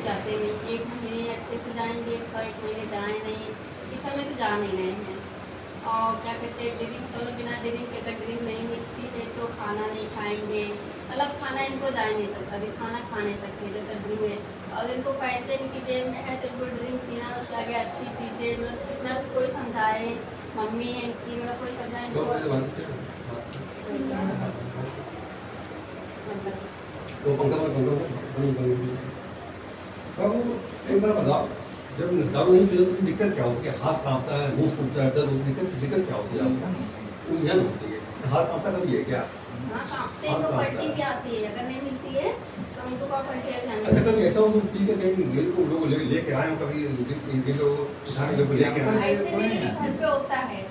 जाते नहीं, 1 महीने अच्छे से जाएंगे तो 1 महीने जाए नहीं, इस समय तो जा नहीं रहे हैं। और क्या कहते हैं, ड्रिंक तो बिना ड्रिंक के, अगर ड्रिंक नहीं मिलती है तो खाना नहीं खाएंगे, मतलब खाना इनको जा ही नहीं सकता, अभी खाना खा नहीं सकते जब तक ड्रिंक है। अगर इनको पैसे इनकी जेब में है तो इनको ड्रिंक पीना, उसके आगे अच्छी चीज़ें, मतलब कितना भी कोई समझाए, मम्मी है इनकी, मतलब कोई समझाए इनको वो पंखा बाबू एक बार बताओ, जब दारू नहीं पीते तो दिक्कत क्या होती है? हाथ कांपता है, मुंह सूखता है, दर्द होती है, दिक्कत क्या होती है आपको? उलझन होती है, हाथ कांपता कभी है क्या? हाँ, कांपते हैं, तो पलटी भी आती है, अगर नहीं मिलती है तो उनको क्या पलटी आती अच्छा, कभी ऐसा हो तुम पी के कहीं गिर को लोग लेके आए हो, कभी गिर को उठा के लोग लेके आए? ऐसे नहीं, लेकिन घर पे होता है।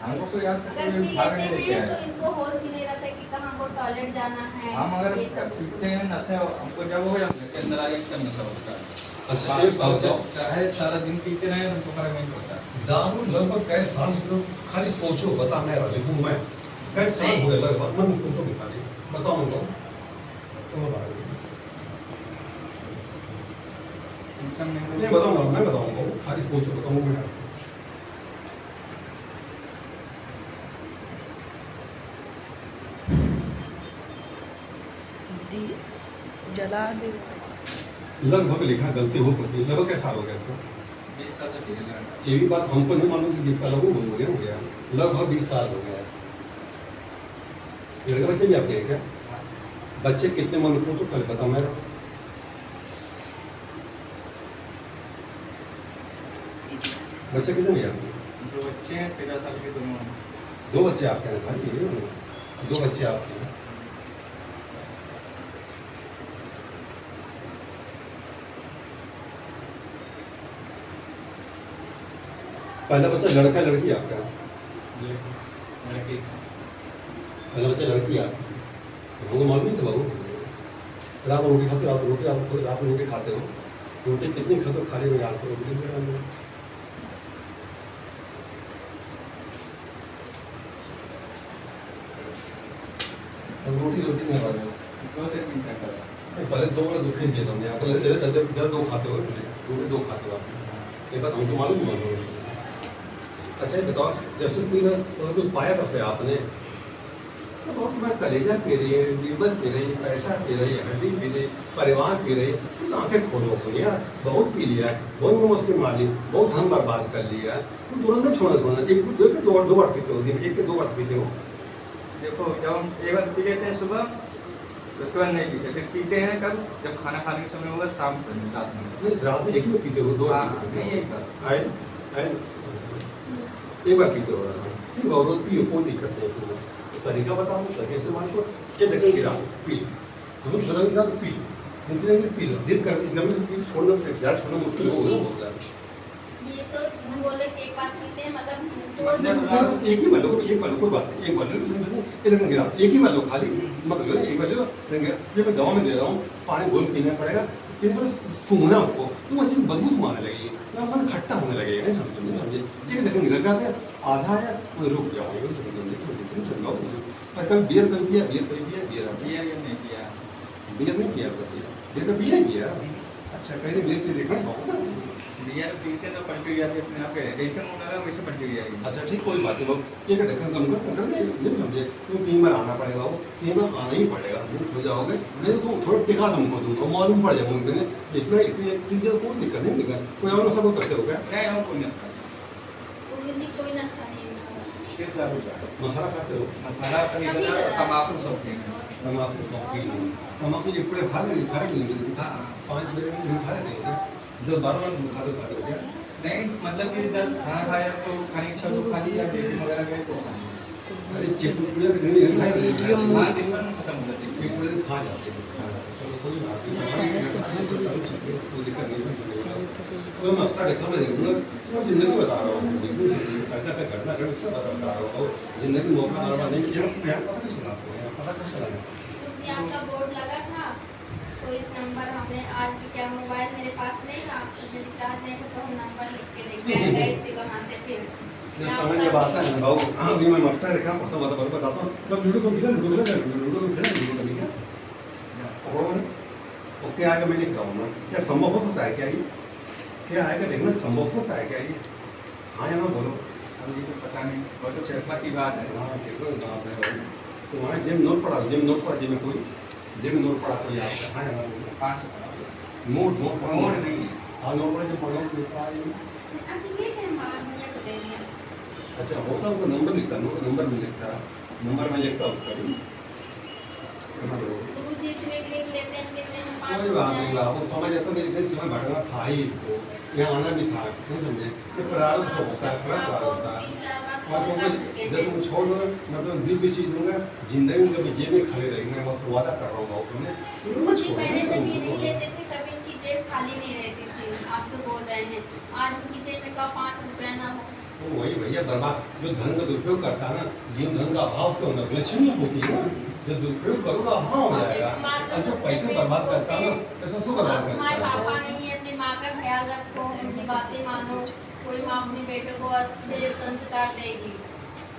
हमको कोई आज तक अगर पी भाग नहीं लेते लेके हैं तो आया। इनको होश भी नहीं रहता कि कहाँ को टॉयलेट जाना है। हम अगर ये सब पीते हैं नशे, हमको जब हो जाता है के अंदर आगे एकदम नशा होता है। अच्छा, एक एक बात बताओ, चाहे सारा दिन पीते रहे तो फर्क नहीं पड़ता। दारू लगभग कई साल से लोग खाली सोचो, बता मैं रहा लिखूं मैं कई साल हो गए लगभग, मन सोचो भी खाली बताओ उनको तुम बता नहीं बताऊंगा, मैं बताऊंगा, खाली सोचो बताऊंगा मैं। जला दे। लगभग लिखा गलती हो सकती है, लगभग कैसा हो गया आपको? 20 साल तक ये ये भी बात हमको नहीं मालूम कि 20 साल हो गया, लगभग 20 साल हो गया। लड़के बच्चे भी आपके हैं क्या? बच्चे कितने मन सोचो पहले बताओ मैं। बच्चे कितने हैं आपके? 2 बच्चे हैं, 13 साल के दोनों। 2 बच्चे आपके हैं भाई, 2 बच्चे आपके हैं। पहला बच्चा लड़का लड़की आपका? लड़की। पहला बच्चा लड़की आपकी? हमको मालूम नहीं था बाबू। रात में रोटी खाते हो, रात में रोटी खाते हो, रोटी कितनी खाते हो? खाली में याद करो रोटी। रोटी रोटी नहीं खा रहे हो? 2 से 3 तक। पहले 2 बड़ा दुख ही देता हूँ आप, पहले 2 खाते हो रोटी, 2 खाते हो आप, ये बात हमको मालूम नहीं। अच्छा ये बताओ, जब से पी तो कुछ पाया था से आपने तो तुम्हारा कलेजा पी रही है, लीवर पी रही है, पैसा पी रही है, हड्डी पी रही, परिवार पी रही, तो आंखें खोलो अपनी यार, बहुत पी लिया है, बहुत मुश्किल मारी, बहुत धन बर्बाद कर लिया है, तो तुरंत नहीं छोड़ना, एक 2 बार पीते हो दिन, 1 के 2 बार पीते हो। देखो जब हम एक बार पी लेते हैं सुबह, उसके बाद नहीं पीते, फिर पीते हैं कब? जब खाना खाने के समय होगा, शाम से रात में। नहीं, रात में 1 ही पीते हो, 2 बार पीते हो? नहीं, एक बार। एक बार पीते हो, ठीक है, रोज पियो, कोई दिक्कत नहीं है। तो तरीका बताओ, तरीके से मान को ये ढक्कन गिरा पी, तो गिरा तो पी, इतने भी पी लो, दिन कर पी, छोड़ना यार, छोड़ना मुश्किल हो गया। ये तो हम बोले कि एक बार पीते हैं, मतलब एक ही मान लो, कोई बात नहीं, एक मान लो, ये ढक्कन गिरा, एक ही मान लो खाली, मतलब एक मान लो, ये मैं दवा में दे रहा हूँ, पानी घोल पीना पड़ेगा, सूंघना उसको तो वो चीज़ बदबू तुम आने लगेगी, मन खट्टा होने लगेगा, नहीं समझे? एक ढक्कन गिरा जाते आधा है वो रुक जाओगे, समझाओ। कभी बियर कभी पिया, बियर नहीं पिया। बियर नहीं पिया, बियर का पिया नहीं पिया। अच्छा, कहीं बियर तो देखा ना, बियर पीते तो पलटी जाती अपने आप, जैसे मुँह लगा वैसे पलटी जाएगी। अच्छा ठीक, कोई बात नहीं, एक ढक्कन कम कर नहीं समझे, तो 3 बार आना पड़ेगा, वो 3 बार आना ही पड़ेगा, हो जाओगे, नहीं तो थोड़ा टिका तुमको मालूम पड़ जाए मुझे, इतना इतनी चीज़ें कोई दिक्कत नहीं, दिक्कत कोई और नशा करते हो क्या? नहीं, हम कोई नशा जी कोई नशा नहीं सिर्फ दारू का। मसाला खाते हो? मसाला कभी तम्बाकू शौकीन है। तम्बाकू शौकीन है, तम्बाकू एक पूरे खा लेंगे, खा लेंगे, हाँ 5 प्लेट खा लेंगे, 10-12 बार खा दो सारे हो गया। नहीं, मतलब कि 10 खाना खाया तो खाने की इच्छा तो खा लिया, डेली वगैरह गए तो खा लिया। अरे पूरे दिन दिन हाँ, दिन भर में खत्म हो जाती है। पूरे दिन खा जाते हैं, कोई बात नहीं, कोई दिक्कत नहीं। तो मस्ता देखा मैं देखूंगा, मैं जिंदगी बता रहा हूँ, बिल्कुल पैदा पे करना कर सब बता रहा हूँ, जिंदगी मौका बर्बाद नहीं किया, मैं पता नहीं चला आपको, पता कब चला? जी आपका बोर्ड लगा था, तो इस नंबर हमने आज भी, क्या मोबाइल मेरे पास नहीं था, तो रिचार्ज नहीं था, तो हम नंबर लिख के लेके आ गए इसी वहाँ से। फिर जब समय जब आता है ना बाबू, अभी मैं मस्ता रखा पढ़ता बताता हूँ, जब लूडो को खेला, लूडो को खेला, लूडो को खेला, लूडो को क्या पकड़ो मैंने, क्या आएगा मैं लिख रहा हूँ ना, क्या संभव हो सकता है क्या ये? क्या आएगा देखना, संभव हो सकता है क्या ये? हाँ यहाँ बोलो। अब ये तो पता नहीं, वो तो किस्मत की बात है। हाँ किस्मत बात है भाई। तो वहाँ जिम नोट पड़ा, जिम नोट पड़ा, जिम में कोई जिम नोट पड़ा कोई आपका? हाँ यहाँ बोलो। 5 नोट नोट पड़ा, मोड़ नहीं है। हाँ नोट पड़ा, जो पड़ा नोट पड़ा है। अभी ये थे हमारा भैया को दे दिया। अच्छा होता है, वो नंबर लिखता, नंबर में लिखता, नंबर में लिखता उसका भी। गुरुजी इतने लिख लेते हैं कितने में 5 कोई बात नहीं, वो समझ आता है, इतने समय भटकना था ही तो यहाँ आना भी था, नहीं समझे? ये प्रारब्ध सब होता है, बड़ा प्रारब्ध होता है। और क्योंकि जब तुम छोड़ दो मैं तो दिव्य चीज दूंगा, जिंदगी में कभी जेब में खाली रहेगी, मैं बस वादा कर रहा हूँ भाव तुम्हें। गुरुजी पहले जब ये नहीं लेते थे कभी इनकी जेब खाली नहीं रहती थी, आप जो बोल रहे हैं आज उनकी जेब में का 5 रुपया ना हो। तो वही भैया बर्बाद, जो धन का दुरुपयोग करता है ना, जिन धन का अभाव उसके अंदर लक्ष्मी होती है ना, जो दुरुपयोग करोगे अभाव हो जाएगा। और जो पैसे बर्बाद करता है ना, पैसा सो बर्बाद करता तुम्हारे है। पापा नहीं है, अपनी माँ का ख्याल रखो, उनकी बातें मानो। कोई माँ अपने बेटे को अच्छे संस्कार देगी,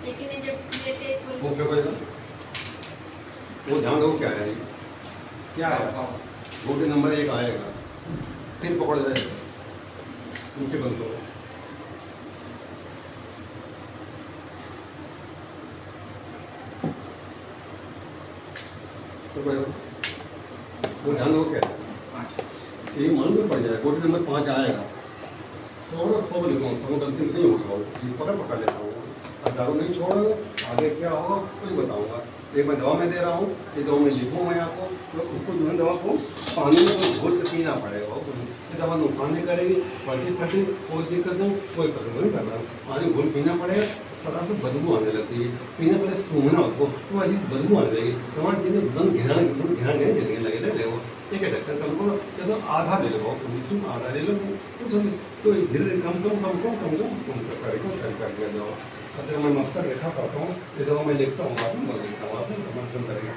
लेकिन ये जब लेते कोई वो क्या बोला? वो ध्यान दो क्या है ये? क्या है? गोटी नंबर 1 आएगा, फिर पकड़ जाएगा, उनके बंद करो। तो वो ध्यान दो क्या है? 5 ये मालूम में पड़ जाएगा, गोटी नंबर 5 आएगा। 100 लिखूँ, 100 गलती नहीं होगी बाबू, पकड़ लेता हूँ। अब दारू नहीं छोड़ोगे आगे क्या होगा कुछ बताऊंगा। एक मैं दवा में दे रहा हूँ, ये दवा में लिखूँ मैं आपको, तो उसको जो है दवा को पानी में तो घोल के पीना पड़ेगा। ये दवा नुकसान नहीं करेगी, पलटी फटी कोई दिक्कत नहीं, कोई पसंद नहीं करना। पानी घोल पीना पड़ेगा, सदा से बदबू आने लगती है, पीने पहले सूंघना उसको तो अजीब बदबू आने लगेगी। तुम्हारे जिन्हें मन घिना नहीं लगे वो ठीक है डॉक्टर कल को जैसे आधा ले लो, सुन आधा ले लो तो धीरे धीरे कम कर दिया जाओ। अच्छा मैं मस्तर रेखा करता हूँ, ये दवा मैं लिखता हूँ, आप मैं लिखता हूँ, आप मन करेगा।